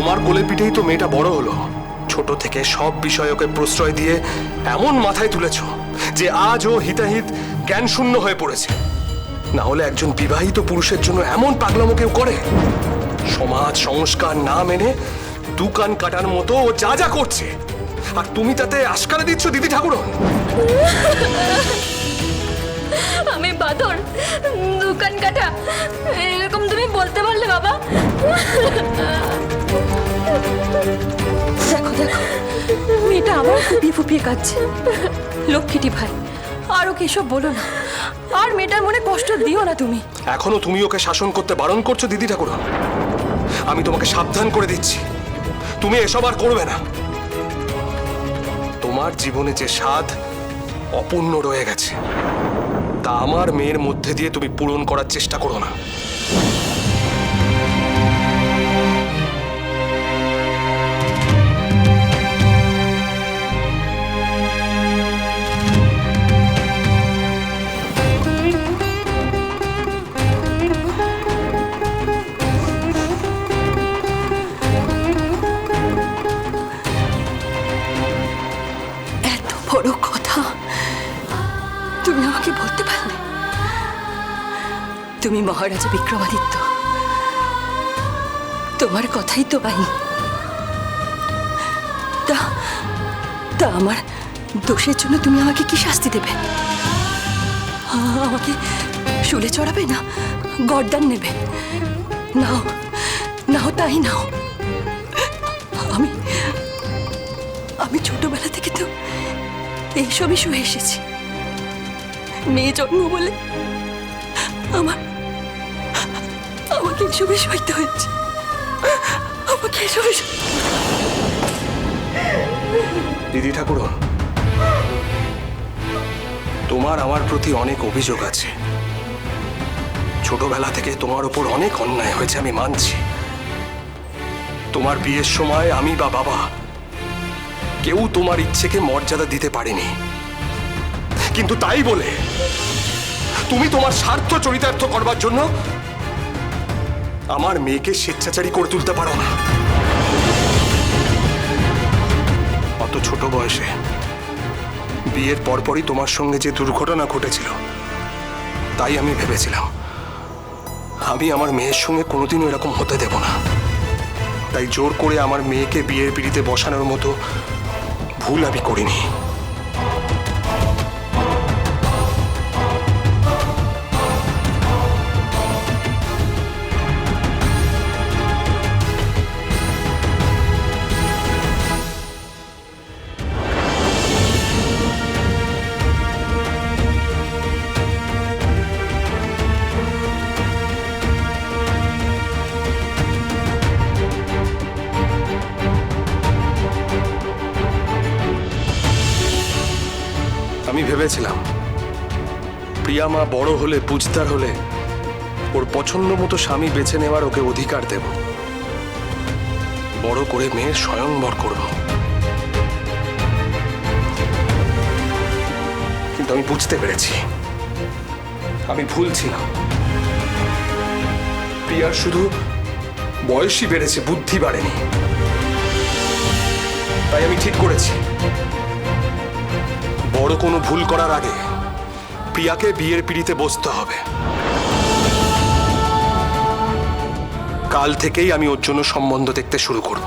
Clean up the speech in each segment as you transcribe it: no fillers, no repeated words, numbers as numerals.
তোমার কোলে পিঠেই তো মেয়েটা বড় হলো। ছোট থেকে সব বিষয় ওকে প্রশ্রয় দিয়ে এমন মাথায় তুলেছ যে আজ ও হিতাহিত জ্ঞান শূন্য হয়ে পড়েছে। না হলে একজন বিবাহিত পুরুষের জন্য এমন পাগলামো কেউ করে? সমাজ সংস্কার না মেনে দোকান কাটার মতো ও যা যা করছে, আর তুমি তাতে আশকারা দিচ্ছ দিদি ঠাকুরন। আমি বাদর, দোকান কাটা, এরকম তুমি বলতে পারলে বাবা? দেখো দেখো, মেয়েটা আবার ফুপিয়ে ফুপিয়ে কাঁদছে। লক্ষ্মীটি ভাই, আর ওকে এসব বলো না, আর মেয়েটার মনে কষ্ট দিও না তুমি। এখনো তুমি ওকে শাসন করতে বারণ করছো দিদি ঠাকুরন। আমি তোমাকে সাবধান করে দিচ্ছি, তুমি এসব আর করবে না। তোমার জীবনে যে স্বাদ অপূর্ণ রয়ে গেছে, তা আমার মেয়ের মধ্যে দিয়ে তুমি পূরণ করার চেষ্টা করো না। এত বড় কথা তুমি আমাকে বলতে পারলে? তুমি মহারাজা বিক্রমাদিত্য, তোমার কথাই তো বাইন। তা তা আমার দোষের জন্য তুমি আমাকে কি শাস্তি দেবে? আমাকে শুলে চড়াবে না গর্দান নেবে? নাও নাও, তাই নাও। আমি আমি ছোটবেলা থেকে তো এইসবই শুয়ে এসেছি। মেয়ে জন্ম বলে আমাকে এসবে সইতে হয়েছে, আমাকে এসবে। দিদি ঠাকুরন, তোমার আমার প্রতি অনেক অভিযোগ আছে। ছোটবেলা থেকে তোমার উপর অনেক অন্যায় হয়েছে, আমি মানছি। তোমার বিয়ের সময় আমি বা বাবা কেউ তোমার ইচ্ছেকে মর্যাদা দিতে পারেনি, কিন্তু তাই বলে তুমি তোমার স্বার্থ চরিতার্থ করবার জন্য আমার মেয়েকে স্বেচ্ছাচারী করে তুলতে পারো না। অত ছোট বয়সে বিয়ের পরপরই তোমার সঙ্গে যে দুর্ঘটনা ঘটেছিল, তাই আমি ভেবেছিলাম আমি আমার মেয়ের সঙ্গে কোনোদিনও এরকম হতে দেব না। তাই জোর করে আমার মেয়েকে বিয়ের পিঁড়িতে বসানোর মতো ভুল আমি করিনি। আমি ভেবেছিলাম প্রিয়া মা বড় হলে, বুঝদার হলে ওর পছন্দ মতো স্বামী বেছে নেওয়ার ওকে অধিকার দেব, বড় করে মেয়ের স্বয়ংবর করব। কিন্তু আমি বুঝতে পেরেছি আমি ভুল ছিলাম। প্রিয়ার শুধু বয়সই বেড়েছে, বুদ্ধি বাড়েনি। তাই আমি ঠিক করেছি বড় কোনো ভুল করার আগে প্রিয়াকে বিয়ের পিঁড়িতে বসতে হবে। কাল থেকেই আমি ওর জন্য সম্বন্ধ দেখতে শুরু করব।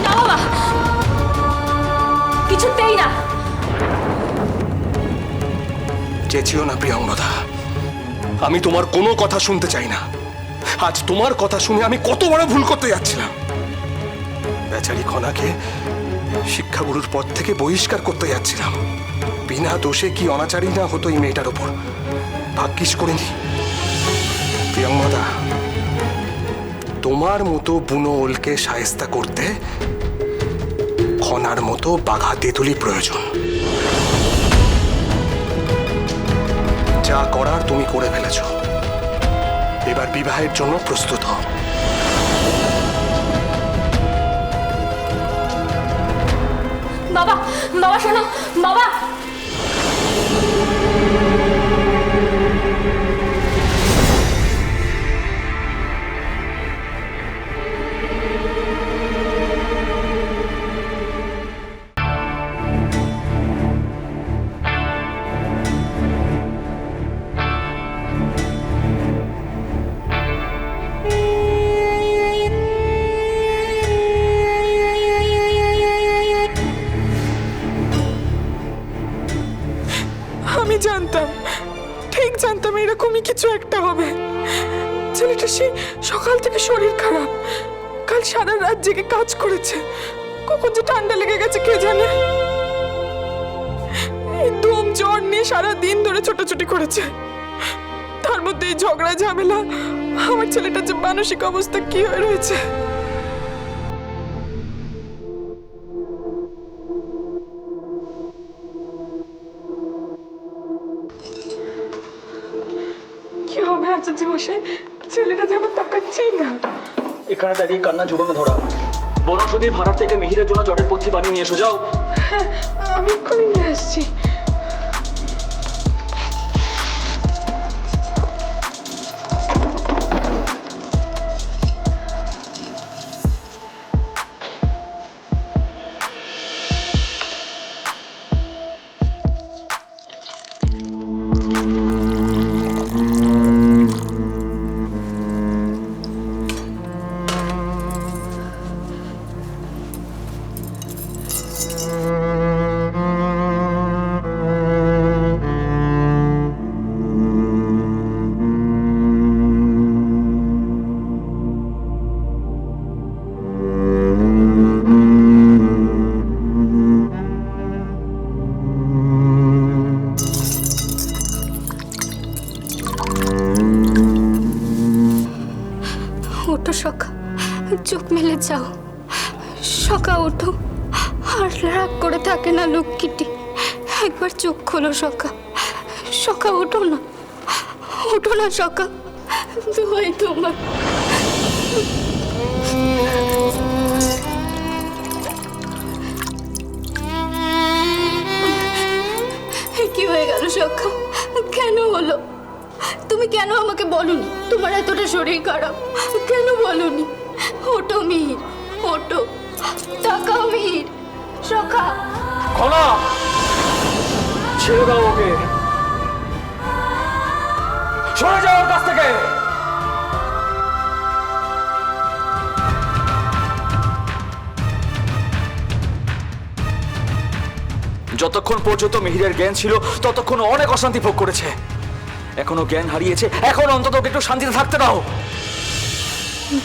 না বাবা, কিছুতেই না। চেঁচিও না প্রিয়ঙ্গদা, আমি তোমার কোনো কথা শুনতে চাই না। আজ তোমার কথা শুনে আমি কত বড় ভুল করতে যাচ্ছিলাম। বেচারি খনাকে শিক্ষাগুরুর পদ থেকে বহিষ্কার করতে যাচ্ছিলাম। বিনা দোষে কি অনাচারী না হতো এই মেয়েটার ওপর, ভাগ্যিস করিনি। প্রিয়ঙ্গদা, তোমার মতো বুনো ওলকে শায়েস্তা করতে খনার মতো বাঘা তেঁতুলি প্রয়োজন। যা করার তুমি করে ফেলেছ, এবার বিবাহের জন্য প্রস্তুত হও। বাবা, বাবা শোনো, বাবা। এরকমই কিছু একটা হবে। ছেলেটা সে সকাল থেকে শরীর খারাপ, কাল সারা রাত জেগে কাজ করেছে, কখন যে ঠান্ডা লেগে গেছে কে জানে। এই দম জ্বর নিয়ে সারা দিন ধরে ছোটাছুটি করেছে, তার মধ্যে এই ঝগড়া ঝামেলা। আমার ছেলেটার যে মানসিক অবস্থা কি হয়ে রয়েছে। কি হবে আচার্য মশাই, ছেলেটা যেমন তাকাচ্ছেই না। এখানে দাঁড়িয়ে কান্না জোগানো ধরা। বনৌষধির ভাড়ার থেকে মিহিরের জন্য জটের পথ্যি বানিয়ে নিয়ে এসো, যাও। হ্যাঁ, আমি এক্ষুনি নিয়ে আসছি। ওঠো সখা, চোখ মেলে যাও। সখা ওঠো, আর রাগ করে থাকে না লক্ষ্মীটি। একবার চোখ খোলো সখা। সখা ওঠো না, ওঠো না সখা, দোহাই তোমার। কি হয়ে গেল সখা, কেন হলো? তুমি কেন আমাকে বলনি তোমার এতটা শরীর খারাপ? কেন বলনি? ওঠো মিহির, ওঠো, তাকাও মিহির। সখা, খোলা, ছেড়ে দাও ওকে, সরে যাও ওর কাছ থেকে। যতক্ষণ পর্যন্ত মিহিরের জ্ঞান ছিল ততক্ষণ অনেক অশান্তি ভোগ করেছে। এখনো জ্ঞান হারিয়েছে, এখন অন্তত ওকে একটু শান্তিতে থাকতে দাও।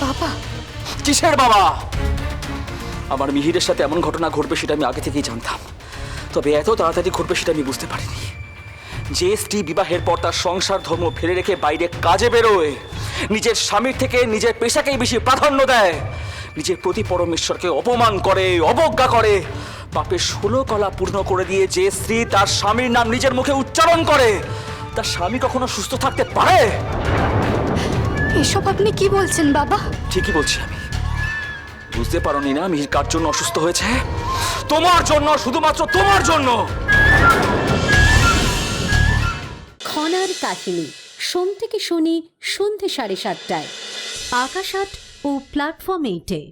বাবা। কিসের বাবা? আমার মিহিরের সাথে এমন ঘটনা ঘটবে সেটা আমি আগে থেকেই জানতাম, তবে এত তাড়াতাড়ি ঘটবে সেটা আমি বুঝতে পারিনি। যে স্ত্রী বিবাহের পর তার সংসার ধর্ম ফেলে রেখে বাইরে কাজে বেরোয়, নিজের স্বামীর থেকে নিজের পেশাকেই বেশি প্রাধান্য দেয়, নিজের প্রতি পরমেশ্বরকে অপমান করে, অবজ্ঞা করে, পাপের 16 কলা পূর্ণ করে দিয়ে যে স্ত্রী তার স্বামীর নাম নিজের মুখে উচ্চারণ করে, তার স্বামী কখনো সুস্থ থাকতে পারে? এসব আপনি কি বলছেন বাবা? ঠিকই বলছি আমি। বুঝতে পারোনি না মিহির কার জন্য অসুস্থ হয়েছে? তোমার জন্য, শুধুমাত্র তোমার জন্য। খনার কাহিনী, সোম থেকে শনি সন্ধ্যে 7:30টায়, আকাশ 8 ও প্ল্যাটফর্ম 8-এ।